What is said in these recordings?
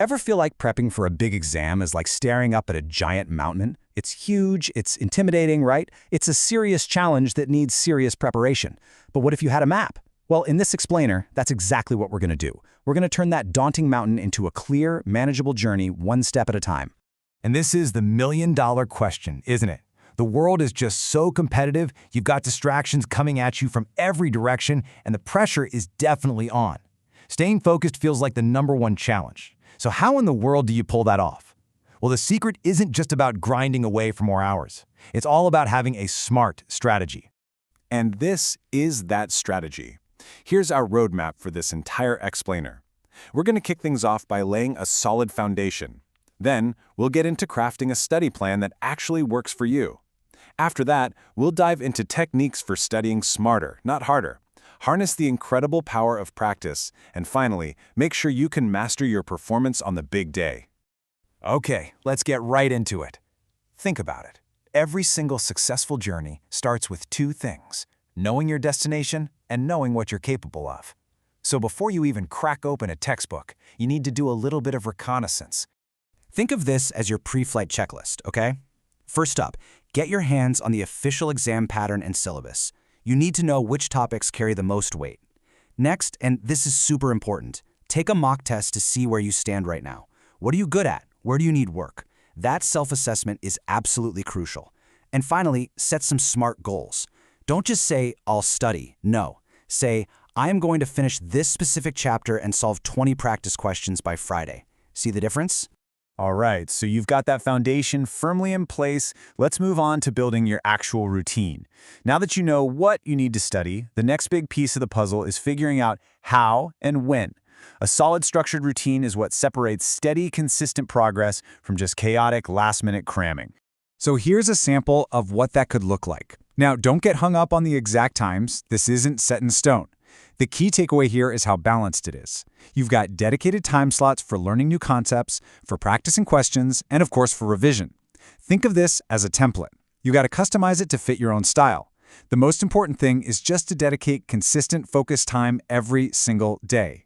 Ever feel like prepping for a big exam is like staring up at a giant mountain? It's huge, it's intimidating, right? It's a serious challenge that needs serious preparation. But what if you had a map? Well, in this explainer, that's exactly what we're going to do. We're going to turn that daunting mountain into a clear, manageable journey one step at a time. And this is the million-dollar question, isn't it? The world is just so competitive, you've got distractions coming at you from every direction, and the pressure is definitely on. Staying focused feels like the #1 challenge. So how in the world do you pull that off? Well, the secret isn't just about grinding away for more hours. It's all about having a smart strategy. And this is that strategy. Here's our roadmap for this entire explainer. We're going to kick things off by laying a solid foundation. Then, we'll get into crafting a study plan that actually works for you. After that, we'll dive into techniques for studying smarter, not harder. Harness the incredible power of practice, and finally, make sure you can master your performance on the big day. Okay, let's get right into it. Think about it. Every single successful journey starts with two things: knowing your destination and knowing what you're capable of. So before you even crack open a textbook, you need to do a little bit of reconnaissance. Think of this as your pre-flight checklist, okay? First up, get your hands on the official exam pattern and syllabus. You need to know which topics carry the most weight. Next, and this is super important, take a mock test to see where you stand right now. What are you good at? Where do you need work? That self-assessment is absolutely crucial. And finally, set some SMART goals. Don't just say, I'll study. No. Say, I am going to finish this specific chapter and solve 20 practice questions by Friday. See the difference? All right, so you've got that foundation firmly in place. Let's move on to building your actual routine. Now that you know what you need to study, the next big piece of the puzzle is figuring out how and when. A solid structured routine is what separates steady, consistent progress from just chaotic, last-minute cramming. So here's a sample of what that could look like. Now, don't get hung up on the exact times. This isn't set in stone. The key takeaway here is how balanced it is. You've got dedicated time slots for learning new concepts, for practicing questions, and of course for revision. Think of this as a template. You got to customize it to fit your own style. The most important thing is just to dedicate consistent focused time every single day.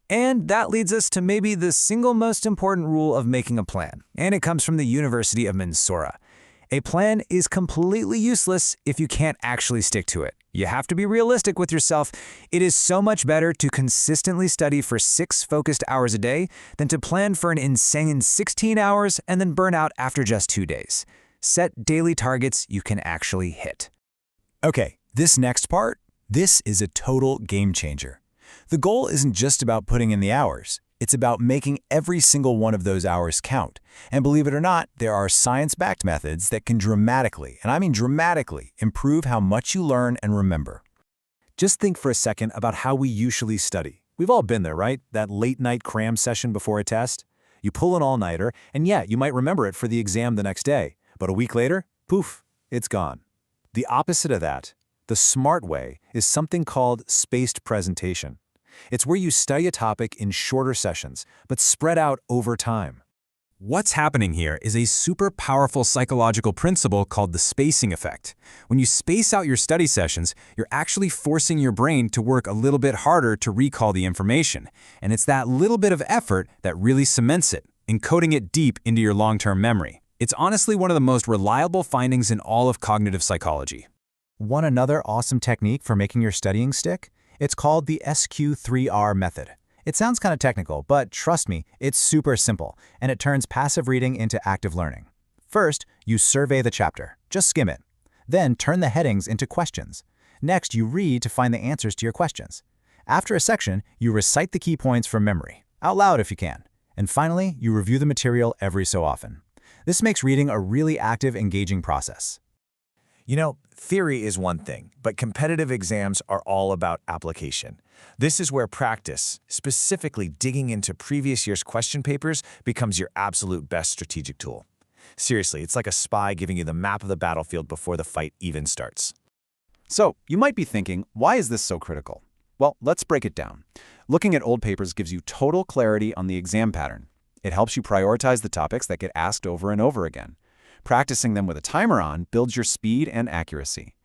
And that leads us to maybe the single most important rule of making a plan, and it comes from the University of Minnesota. A plan is completely useless if you can't actually stick to it. You have to be realistic with yourself. It is so much better to consistently study for 6 focused hours a day than to plan for an insane 16 hours and then burn out after just 2 days. Set daily targets you can actually hit. Okay, this next part, this is a total game changer. The goal isn't just about putting in the hours. It's about making every single one of those hours count. And believe it or not, there are science-backed methods that can dramatically, and I mean dramatically, improve how much you learn and remember. Just think for a second about how we usually study. We've all been there, right? That late-night cram session before a test. You pull an all-nighter, and yeah, you might remember it for the exam the next day. But a week later, poof, it's gone. The opposite of that, the smart way, is something called spaced presentation. It's where you study a topic in shorter sessions, but spread out over time. What's happening here is a super powerful psychological principle called the spacing effect. When you space out your study sessions, you're actually forcing your brain to work a little bit harder to recall the information. And it's that little bit of effort that really cements it, encoding it deep into your long-term memory. It's honestly one of the most reliable findings in all of cognitive psychology. Want another awesome technique for making your studying stick? It's called the SQ3R method. It sounds kind of technical, but trust me, it's super simple, and it turns passive reading into active learning. First, you survey the chapter. Just skim it. Then turn the headings into questions. Next, you read to find the answers to your questions. After a section, you recite the key points from memory, out loud if you can. And finally, you review the material every so often. This makes reading a really active, engaging process. You know, theory is one thing, but competitive exams are all about application. This is where practice, specifically digging into previous year's question papers, becomes your absolute best strategic tool. Seriously, it's like a spy giving you the map of the battlefield before the fight even starts. So, you might be thinking, why is this so critical? Well, let's break it down. Looking at old papers gives you total clarity on the exam pattern. It helps you prioritize the topics that get asked over and over again. Practicing them with a timer on builds your speed and accuracy.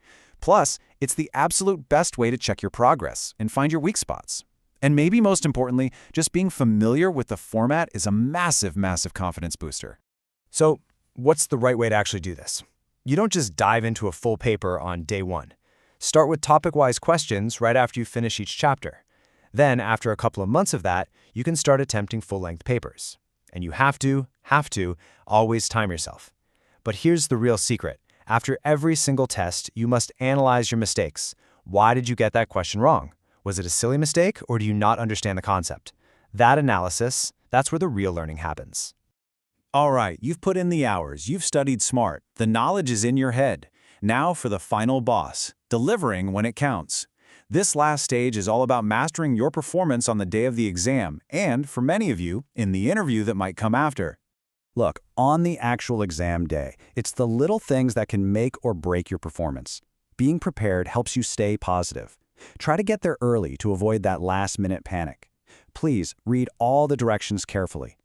Plus, it's the absolute best way to check your progress and find your weak spots. And maybe most importantly, just being familiar with the format is a massive, massive confidence booster. So, what's the right way to actually do this? You don't just dive into a full paper on day one. Start with topic-wise questions right after you finish each chapter. Then, after a couple of months of that, you can start attempting full-length papers. And you have to, always time yourself. But here's the real secret. After every single test, you must analyze your mistakes. Why did you get that question wrong? Was it a silly mistake, or do you not understand the concept? That analysis, that's where the real learning happens. All right, you've put in the hours, you've studied smart, the knowledge is in your head. Now for the final boss, delivering when it counts. This last stage is all about mastering your performance on the day of the exam, and for many of you, in the interview that might come after. Look, on the actual exam day, it's the little things that can make or break your performance. Being prepared helps you stay positive. Try to get there early to avoid that last-minute panic. Please read all the directions carefully.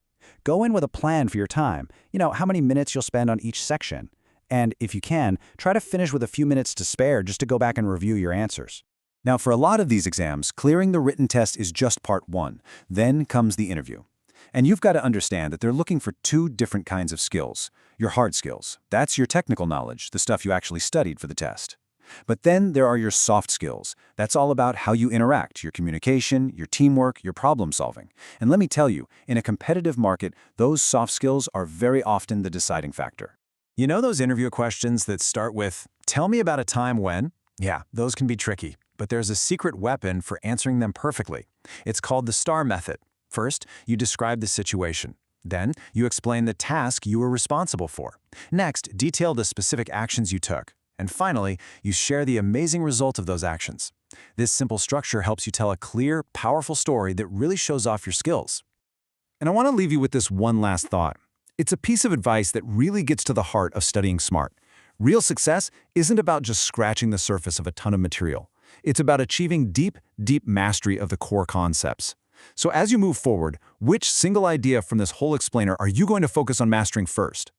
Go in with a plan for your time, how many minutes you'll spend on each section. And if you can, try to finish with a few minutes to spare just to go back and review your answers. Now, for a lot of these exams, clearing the written test is just part one. Then comes the interview. And you've got to understand that they're looking for two different kinds of skills. Your hard skills, that's your technical knowledge, the stuff you actually studied for the test. But then there are your soft skills. That's all about how you interact, your communication, your teamwork, your problem solving. And let me tell you, in a competitive market, those soft skills are very often the deciding factor. You know those interview questions that start with, "Tell me about a time when?" Yeah, those can be tricky, but there's a secret weapon for answering them perfectly. It's called the STAR method. First, you describe the situation. Then, you explain the task you were responsible for. Next, detail the specific actions you took. And finally, you share the amazing result of those actions. This simple structure helps you tell a clear, powerful story that really shows off your skills. And I want to leave you with this one last thought. It's a piece of advice that really gets to the heart of studying smart. Real success isn't about just scratching the surface of a ton of material. It's about achieving deep, deep mastery of the core concepts. So as you move forward, which single idea from this whole explainer are you going to focus on mastering first?